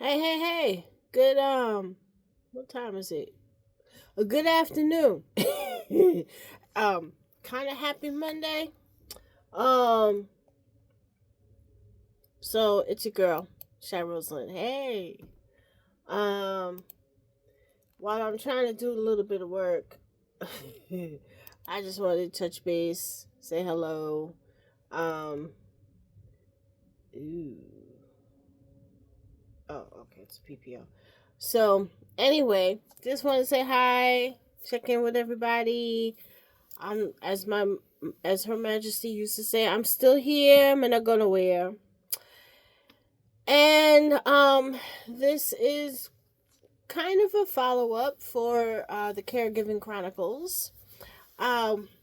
Hey. Good what time is it? A good afternoon. Kind of happy Monday. Um so it's your girl, Shy Rosalind. Hey. Um while I'm trying to do a little bit of work, I just wanted to touch base, say hello. Um ooh. Oh, okay, it's PPO. So, anyway, just want to say hi, check in with everybody. I'm as Her Majesty used to say, I'm still here. I'm not going nowhere. And this is kind of a follow up for the Caregiving Chronicles.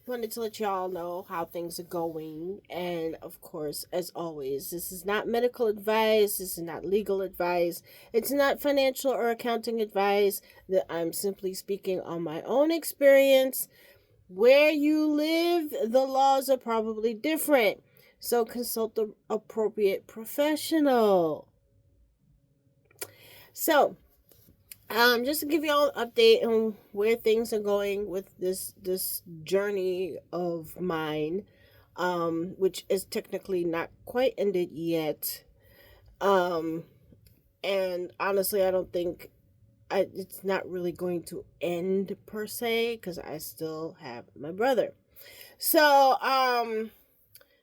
Wanted to let y'all know how things are going, and of course, as always, this is not medical advice. This is not legal advice. It's not financial or accounting advice. That I'm simply speaking on my own experience. Where you live, the laws are probably different. So consult the appropriate professional. So, just to give y'all an update on where things are going with this journey of mine, which is technically not quite ended yet. Um, and honestly, I don't think it's not really going to end per se because I still have my brother. So, on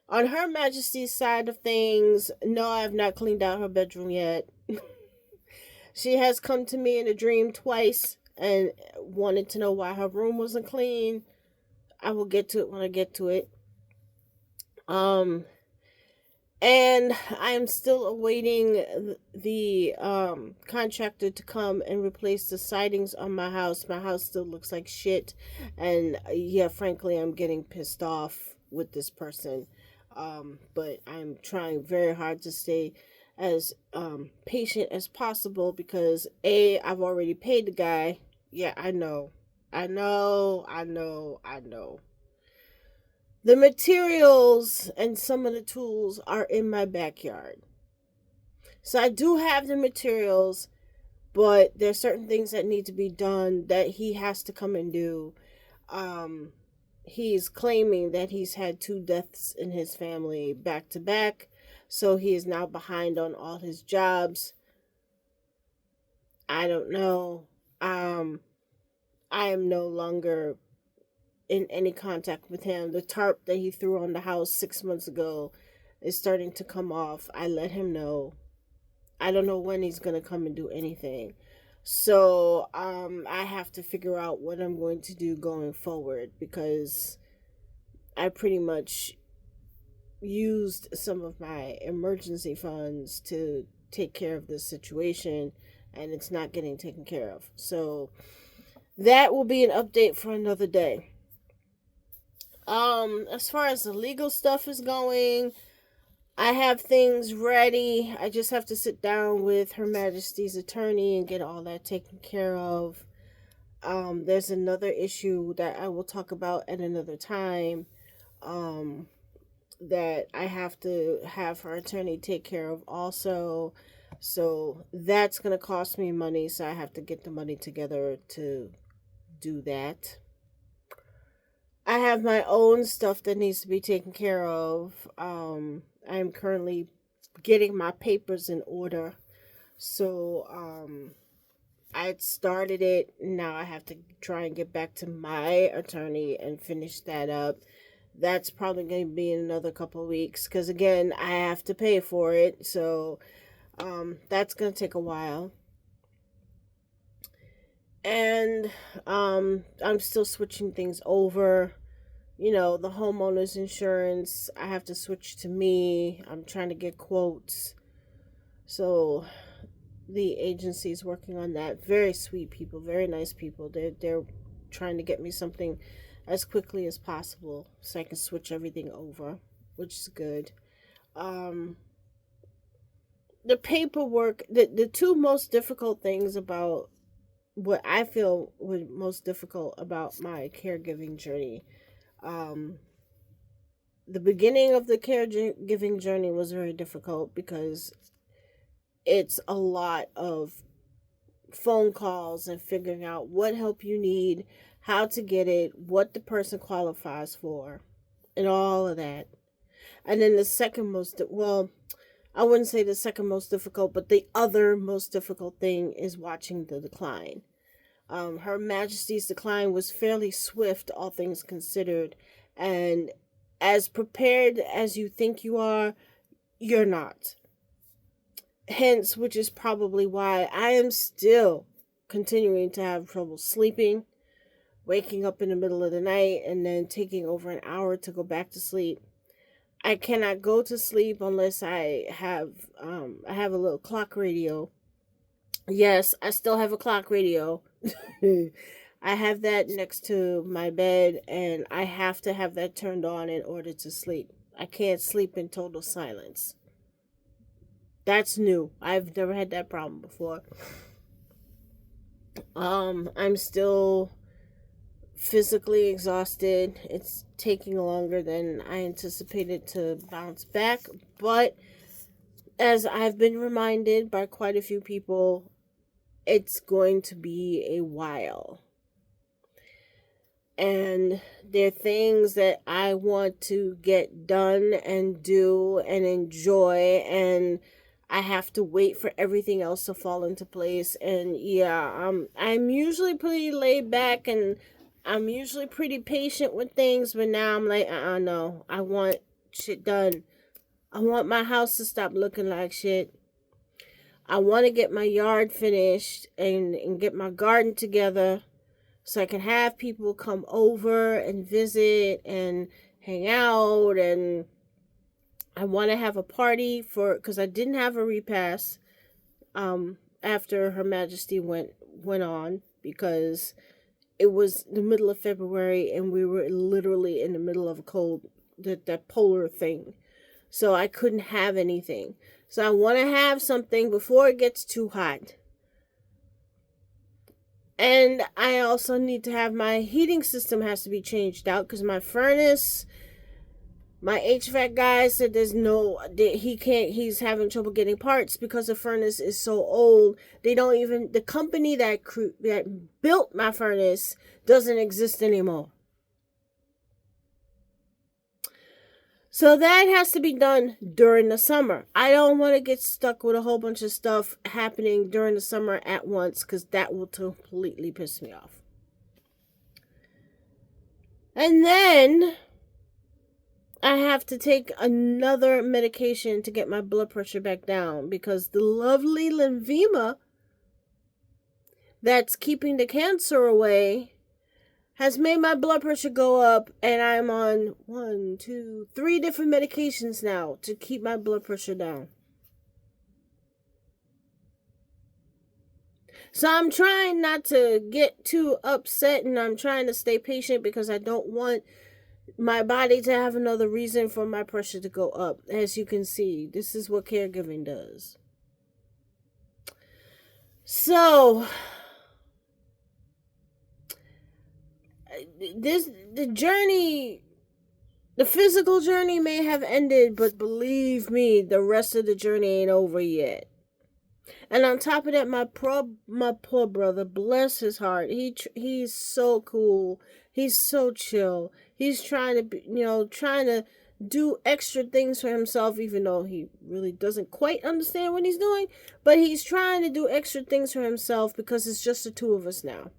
Her Majesty's side of things, no, I have not cleaned out her bedroom yet. She has come to me in a dream twice and wanted to know why her room wasn't clean. I will get to it when I get to it. Um, and I am still awaiting the contractor to come and replace the sidings on my house. My house still looks like shit, and yeah, frankly, I'm getting pissed off with this person. But I'm trying very hard to stay as patient as possible because I've already paid the guy. Yeah, I know. I know. The materials and some of the tools are in my backyard. So I do have the materials, but there's certain things that need to be done that he has to come and do. Um he's claiming that he's had two deaths in his family back to back, so he is now behind on all his jobs. I don't know. Um I am no longer in any contact with him. The tarp that he threw on the house 6 months ago is starting to come off. I let him know. I don't know when he's gonna come and do anything. So I have to figure out what I'm going to do going forward because I pretty much used some of my emergency funds to take care of this situation and it's not getting taken care of. So that will be an update for another day. As far as the legal stuff is going, I have things ready. I just have to sit down with Her Majesty's attorney and get all that taken care of. There's another issue that I will talk about at another time. Um, that I have to have her attorney take care of also. So that's going to cost me money. So I have to get the money together to do that. I have my own stuff that needs to be taken care of. I'm currently getting my papers in order. So, I started it. Now I have to try and get back to my attorney and finish that up. That's probably going to be in another couple of weeks because, again, I have to pay for it. So, that's going to take a while. And I'm still switching things over. The homeowner's insurance, I have to switch to me. I'm trying to get quotes. So the agency's working on that. Very sweet people, very nice people. They're trying to get me something as quickly as possible so I can switch everything over, which is good. Um the paperwork, the two most difficult things about what I feel was most difficult about my caregiving journey. Um, the beginning of the caregiving journey was very difficult because it's a lot of phone calls and figuring out what help you need, how to get it, what the person qualifies for, and all of that. And then the second most, well, I wouldn't say the second most difficult, but the other most difficult thing is watching the decline. Her Majesty's decline was fairly swift, all things considered, and as prepared as you think you are, you're not. Hence, which is probably why I am still continuing to have trouble sleeping, waking up in the middle of the night, and then taking over an hour to go back to sleep. I cannot go to sleep unless I have a little clock radio. Yes, I still have a clock radio. I have that next to my bed, and I have to have that turned on in order to sleep. I can't sleep in total silence. That's new. I've never had that problem before. I'm still physically exhausted. It's taking longer than I anticipated to bounce back, but as I've been reminded by quite a few people, it's going to be a while. And there are things that I want to get done and do and enjoy, and I have to wait for everything else to fall into place. And yeah, I'm usually pretty laid back, and I'm usually pretty patient with things, but now I'm like, no, I want shit done. I want my house to stop looking like shit. I want to get my yard finished and get my garden together so I can have people come over and visit and hang out. And I want to have a party because I didn't have a repast after Her Majesty went on, because it was the middle of February and we were literally in the middle of a cold, that polar thing. So I couldn't have anything. So I want to have something before it gets too hot. And I also need to have my heating system has to be changed out, because my furnace, my HVAC guy said he's having trouble getting parts because the furnace is so old. The company that built my furnace doesn't exist anymore. So that has to be done during the summer. I don't want to get stuck with a whole bunch of stuff happening during the summer at once, because that will completely piss me off. And then I have to take another medication to get my blood pressure back down, because the lovely lymphema that's keeping the cancer away has made my blood pressure go up, and I'm on 3 different medications now to keep my blood pressure down. So I'm trying not to get too upset, and I'm trying to stay patient, because I don't want my body to have another reason for my pressure to go up. As you can see, this is what caregiving does. So the physical journey may have ended, but believe me, the rest of the journey ain't over yet. And on top of that, my poor brother, bless his heart, he's so cool. He's so chill. He's trying to do extra things for himself, even though he really doesn't quite understand what he's doing. But he's trying to do extra things for himself, because it's just the 2 of us now.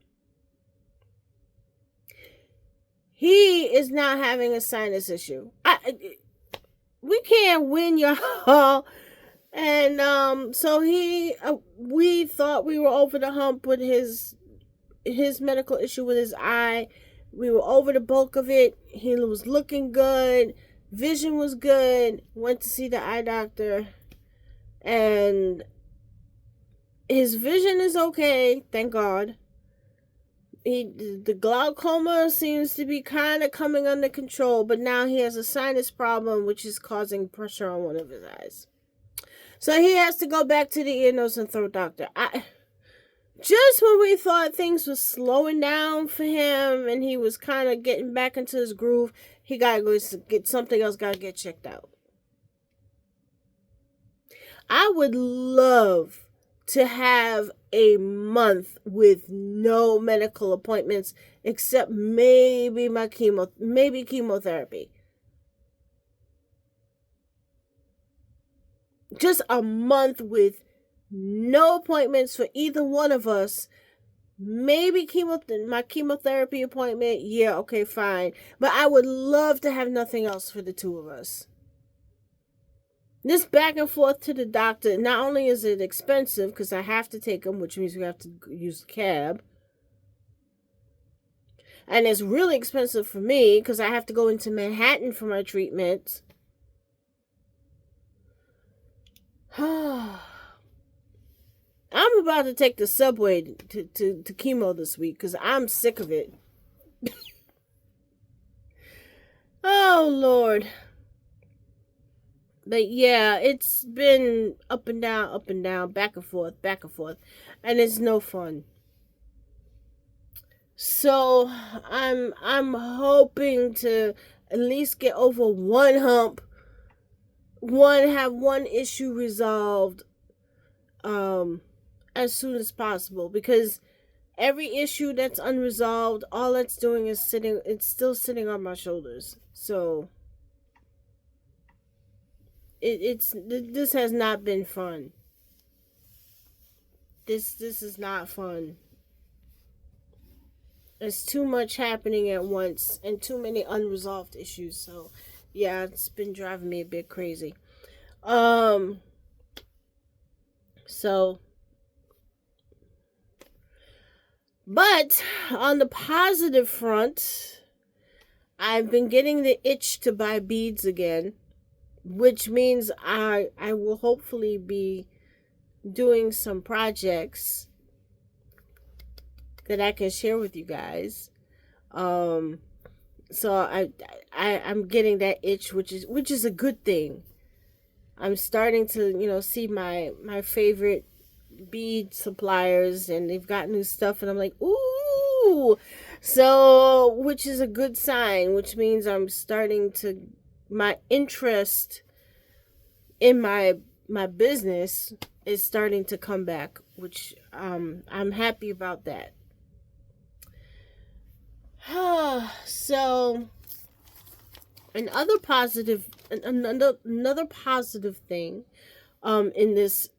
He is not having a sinus issue. We can't win, y'all. And so we thought we were over the hump with his medical issue with his eye. We were over the bulk of it. He was looking good. Vision was good. Went to see the eye doctor, and his vision is okay, thank God. The glaucoma seems to be kind of coming under control, but now he has a sinus problem, which is causing pressure on one of his eyes. So he has to go back to the ear, nose, and throat doctor. Just when we thought things were slowing down for him and he was kind of getting back into his groove, he got to go get something else, got to get checked out. I would love to have a month with no medical appointments except maybe maybe chemotherapy. Just a month with no appointments for either one of us. Maybe my chemotherapy appointment, yeah, okay, fine. But I would love to have nothing else for the two of us. This back and forth to the doctor, not only is it expensive because I have to take him, which means we have to use the cab, and it's really expensive for me because I have to go into Manhattan for my treatment. I'm about to take the subway to chemo this week because I'm sick of it. Oh, Lord. But yeah, it's been up and down, back and forth, and it's no fun. So I'm hoping to at least get over one hump, have one issue resolved as soon as possible, because every issue that's unresolved, all it's doing is it's still sitting on my shoulders. So this has not been fun. This is not fun. There's too much happening at once and too many unresolved issues. So yeah, it's been driving me a bit crazy. So, but on the positive front, I've been getting the itch to buy beads again, which means I will hopefully be doing some projects that I can share with you guys. So I'm getting that itch, which is a good thing. I'm starting to, see my favorite bead suppliers, and they've got new stuff, and I'm like, ooh. So, which is a good sign, which means I'm starting to, my interest in my business is starting to come back, which I'm happy about that. So, another positive thing in this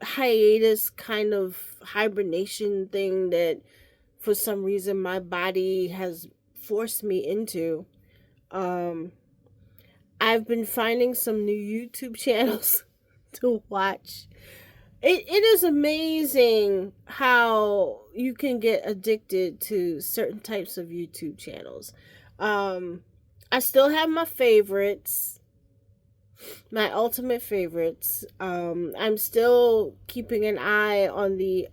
hiatus kind of hibernation thing that for some reason my body has forced me into, I've been finding some new YouTube channels to watch. It is amazing how you can get addicted to certain types of YouTube channels. I still have my favorites, my ultimate favorites. I'm still keeping an eye on the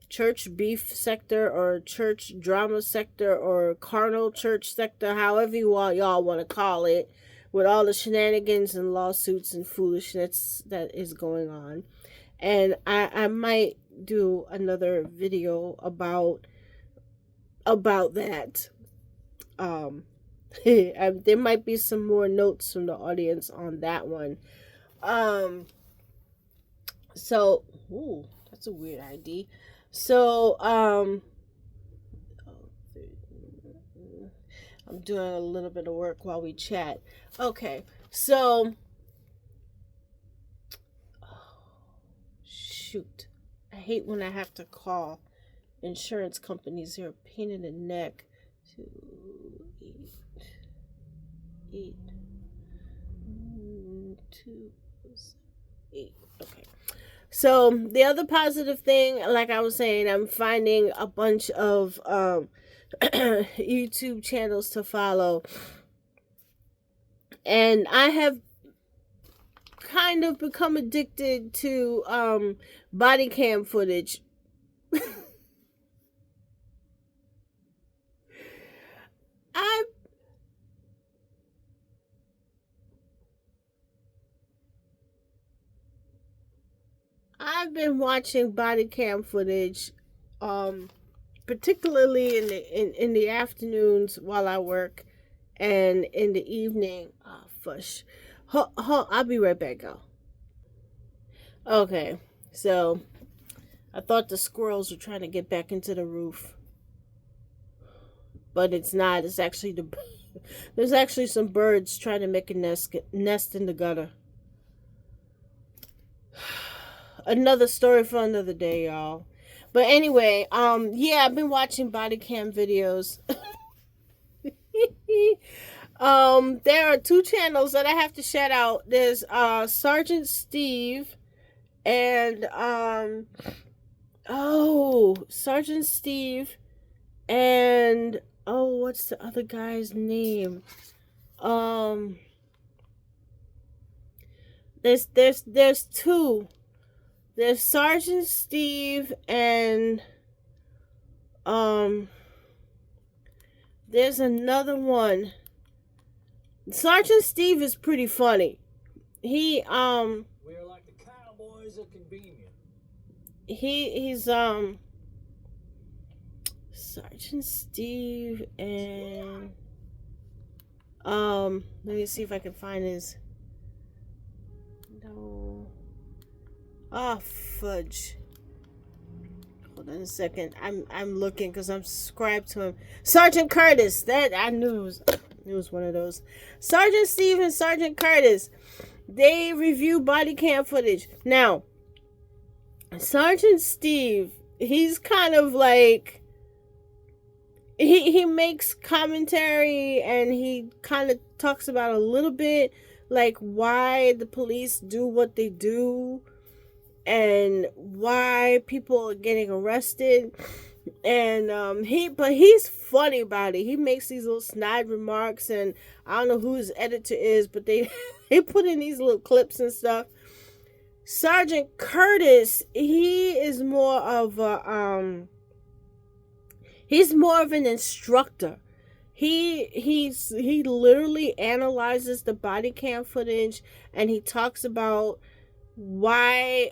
church beef sector, or church drama sector, or carnal church sector, however y'all want to call it, with all the shenanigans and lawsuits and foolishness that is going on. And I might do another video about that. There might be some more notes from the audience on that one. So, ooh, that's a weird ID. So, I'm doing a little bit of work while we chat. Okay, so, shoot, I hate when I have to call insurance companies. They're a pain in the neck. 8 2 8. Okay. So the other positive thing, like I was saying, I'm finding a bunch of YouTube channels to follow, and I have kind of become addicted to body cam footage. I've been watching body cam footage, particularly in the afternoons while I work, and in the evening. Oh, fush. I'll be right back, y'all. Okay, so I thought the squirrels were trying to get back into the roof, but it's not. It's actually there's actually some birds trying to make a nest in the gutter. Another story for another day, y'all. But anyway, yeah, I've been watching body cam videos. There are two channels that I have to shout out. There's Sergeant Steve and Sergeant Steve and what's the other guy's name? Um there's two. There's Sergeant Steve and there's another one. Sergeant Steve is pretty funny. We're like the cowboys of convenience. He's Sergeant Steve and let me see if I can find his. No. Oh, fudge. Hold on a second. I'm looking because I'm subscribed to him. Sergeant Curtis. That I knew it was one of those. Sergeant Steve and Sergeant Curtis. They review body cam footage. Now, Sergeant Steve, he's kind of like he makes commentary and he kind of talks about a little bit like why the police do what they do and why people are getting arrested. And he's funny about it. He makes these little snide remarks, and I don't know who his editor is, but they put in these little clips and stuff. Sergeant Curtis, he is more of a he's more of an instructor. He literally analyzes the body cam footage, and he talks about why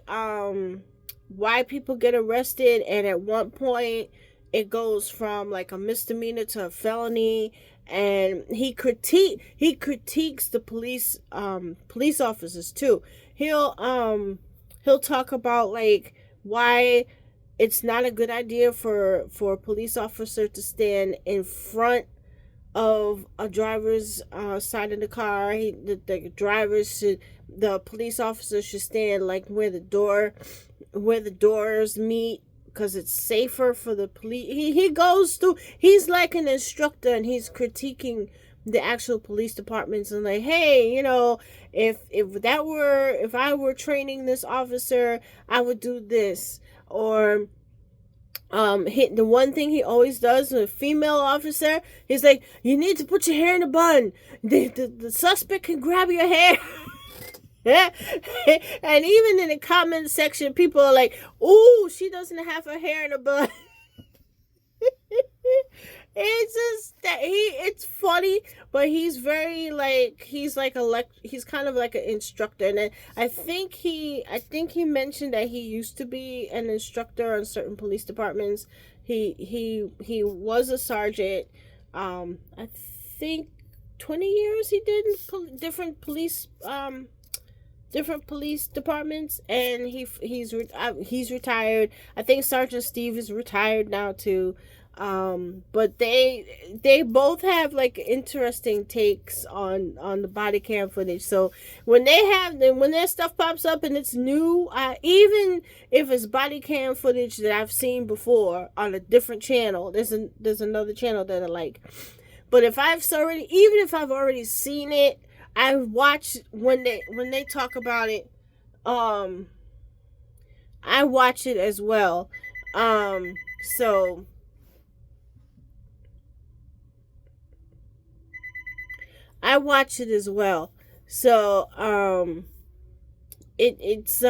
people get arrested, and at one point it goes from like a misdemeanor to a felony, and he critiques the police officers too. He'll talk about like why it's not a good idea for a police officer to stand in front of a driver's side of the car. The police officer should stand like where the doors meet, because it's safer for the police. He's like an instructor, and he's critiquing the actual police departments and like, hey, if I were training this officer, I would do this. Or the one thing he always does with a female officer, he's like, you need to put your hair in a bun. The suspect can grab your hair. And even in the comment section, people are like, ooh, she doesn't have her hair in a bun. It's just that it's funny, but he's very like, he's kind of like an instructor. And I think he mentioned that he used to be an instructor on certain police departments. He was a sergeant. I think 20 years he did in different police departments, and he's retired. I think Sergeant Steve is retired now too. But they both have like interesting takes on the body cam footage. So when their stuff pops up and it's new, even if it's body cam footage that I've seen before on a different channel, there's another channel that I like. But if I've already seen it, I watch when they talk about it. I watch it as well. So I watch it as well. So it's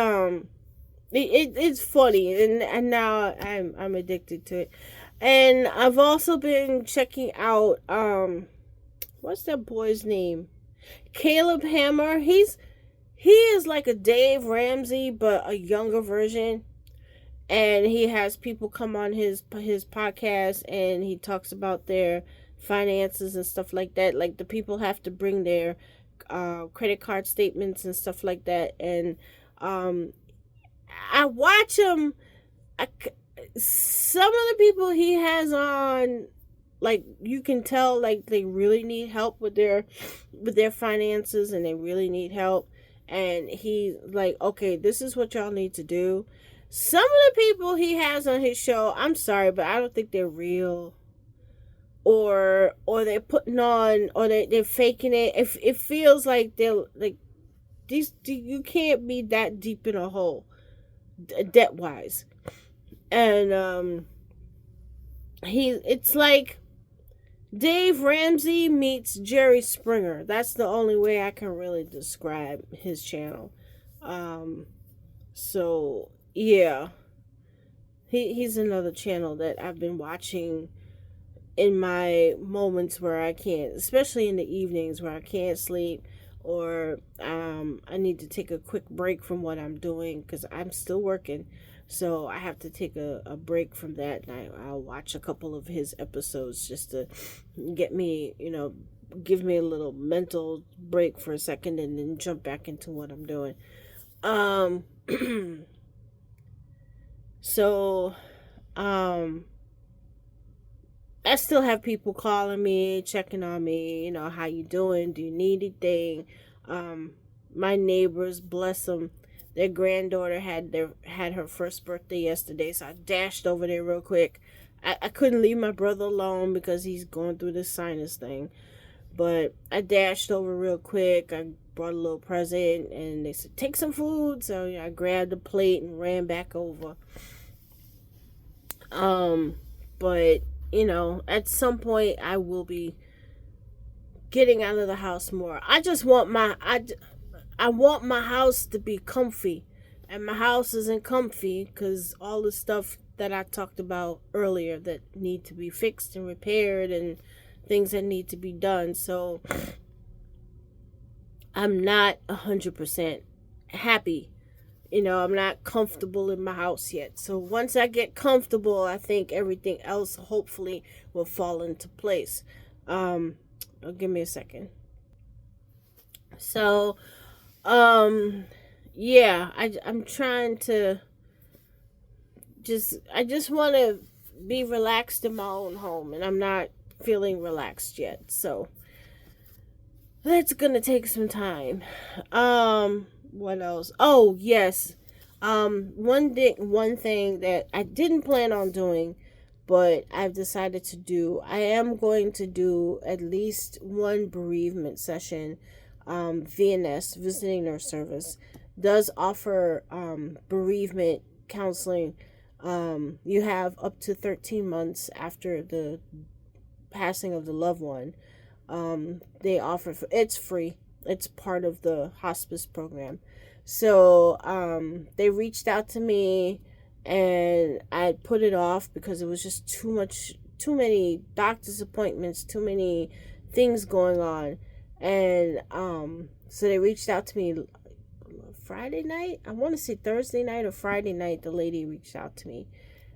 funny, and now I'm addicted to it. And I've also been checking out what's that boy's name? Caleb Hammer. He is like a Dave Ramsey, but a younger version. And he has people come on his podcast, and he talks about their finances and stuff like that. Like the people have to bring their credit card statements and stuff like that. And I watch him. Some of the people he has on, like, you can tell, like, they really need help with their finances, and they really need help, and he's like, okay, this is what y'all need to do. Some of the people he has on his show, I'm sorry, but I don't think they're real, or they're putting on, or they're faking it. If it feels like they're like, these, you can't be that deep in a hole debt wise. And it's like Dave Ramsey meets Jerry Springer. That's the only way I can really describe his channel. So yeah, he's another channel that I've been watching in my moments where I can't, especially in the evenings where I can't sleep, or I need to take a quick break from what I'm doing because I'm still working. So I have to take a break from that, and I'll watch a couple of his episodes just to get me, give me a little mental break for a second, and then jump back into what I'm doing. So, I still have people calling me, checking on me, how you doing? Do you need anything? My neighbors, bless them, their granddaughter had her first birthday yesterday, so I dashed over there real quick. I couldn't leave my brother alone because he's going through this sinus thing. But I dashed over real quick. I brought a little present, and they said, take some food. So I grabbed a plate and ran back over. But at some point I will be getting out of the house more. I just want I want my house to be comfy, and my house isn't comfy because all the stuff that I talked about earlier that need to be fixed and repaired, and things that need to be done. So I'm not 100% happy. I'm not comfortable in my house yet. So once I get comfortable, I think everything else hopefully will fall into place. Give me a second. So, yeah, I'm trying to I just want to be relaxed in my own home, and I'm not feeling relaxed yet. So that's gonna take some time. What else? Oh, yes. One thing that I didn't plan on doing, but I've decided to do. I am going to do at least one bereavement session. VNS, Visiting Nurse Service, does offer bereavement counseling. You have up to 13 months after the passing of the loved one. They offer, it's free. It's part of the hospice program. So they reached out to me, and I put it off because it was just too many doctor's appointments, too many things going on. And so they reached out to me Friday night. I want to say Thursday night or Friday night. The lady reached out to me,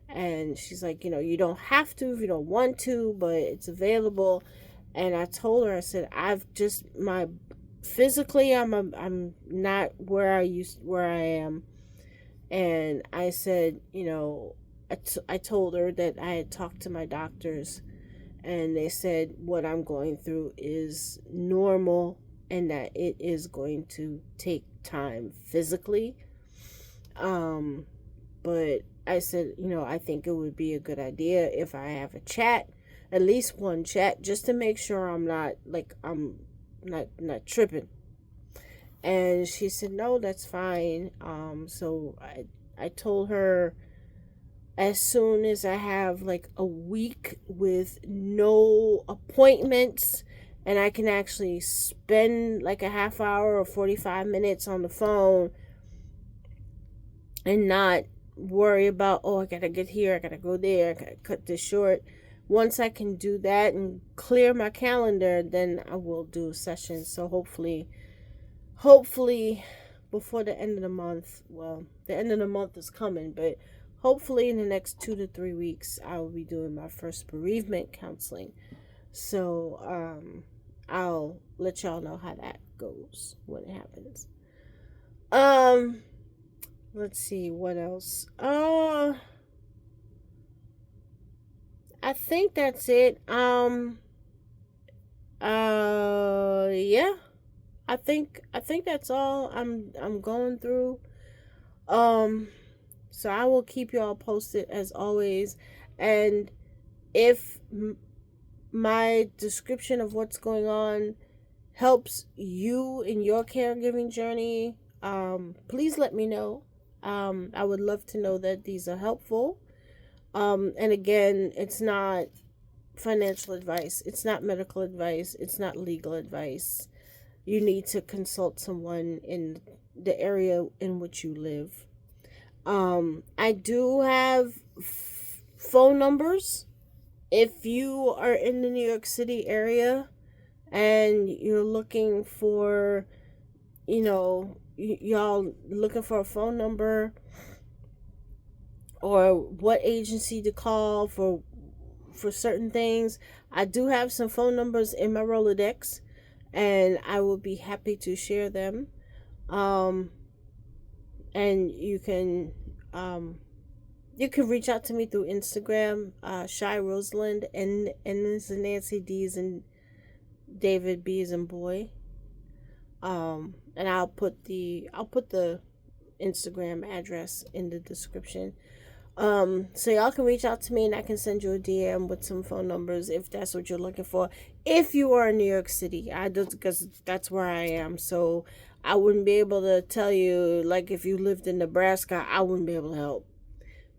and she's like, you don't have to if you don't want to, but it's available. And I told her, I said, physically I'm not where I am. And I said, I told her that I had talked to my doctors, and they said what I'm going through is normal, and that it is going to take time physically. But I said, I think it would be a good idea if I have a chat, at least one chat, just to make sure I'm not tripping. And she said, no, that's fine. So I told her, as soon as I have like a week with no appointments, and I can actually spend like a half hour or 45 minutes on the phone and not worry about, I gotta get here, I gotta go there, I gotta cut this short. Once I can do that and clear my calendar, then I will do a session. So hopefully before the end of the month, well, the end of the month is coming, but hopefully in the next 2 to 3 weeks, I will be doing my first bereavement counseling. So I'll let y'all know how that goes when it happens. let's see what else. I think that's it. Yeah. I think that's all I'm going through. Um so I will keep y'all posted as always. And if my description of what's going on helps you in your caregiving journey, please let me know. I would love to know that these are helpful. And again, it's not financial advice, it's not medical advice, it's not legal advice. You need to consult someone in the area in which you live. I do have phone numbers. If you are in the New York City area and you're looking for, y'all looking for a phone number or what agency to call for certain things, I do have some phone numbers in my Rolodex, and I will be happy to share them. Um, and you can reach out to me through Instagram, Shy Rosalind, N is in Nancy, D is in David, B is in boy. And I'll put the Instagram address in the description. So y'all can reach out to me and I can send you a DM with some phone numbers if that's what you're looking for. If you are in New York City, I just because that's where I am. So I wouldn't be able to tell you, like, if you lived in Nebraska, I wouldn't be able to help.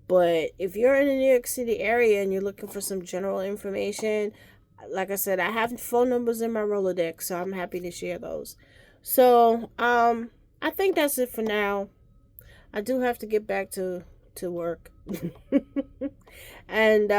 But if you're in the New York City area and you're looking for some general information, like I said, I have phone numbers in my Rolodex, so I'm happy to share those. So, I think that's it for now. I do have to get back to work. And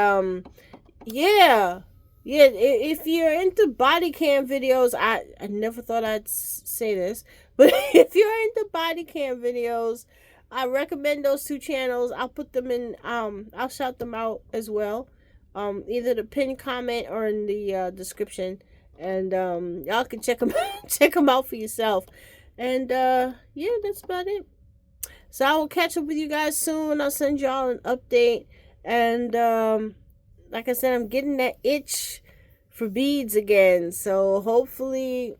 yeah. Yeah, if you're into body cam videos, I never thought I'd say this, but if you're into body cam videos, I recommend those two channels. I'll put them in, I'll shout them out as well. Either the pinned comment or in the description. And y'all can check them out for yourself. And yeah, that's about it. So I will catch up with you guys soon. I'll send y'all an update. And like I said, I'm getting that itch for beads again. So hopefully,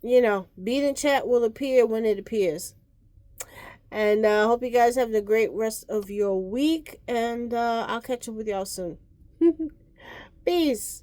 bead in chat will appear when it appears. And I hope you guys have the great rest of your week. And I'll catch up with y'all soon. Peace.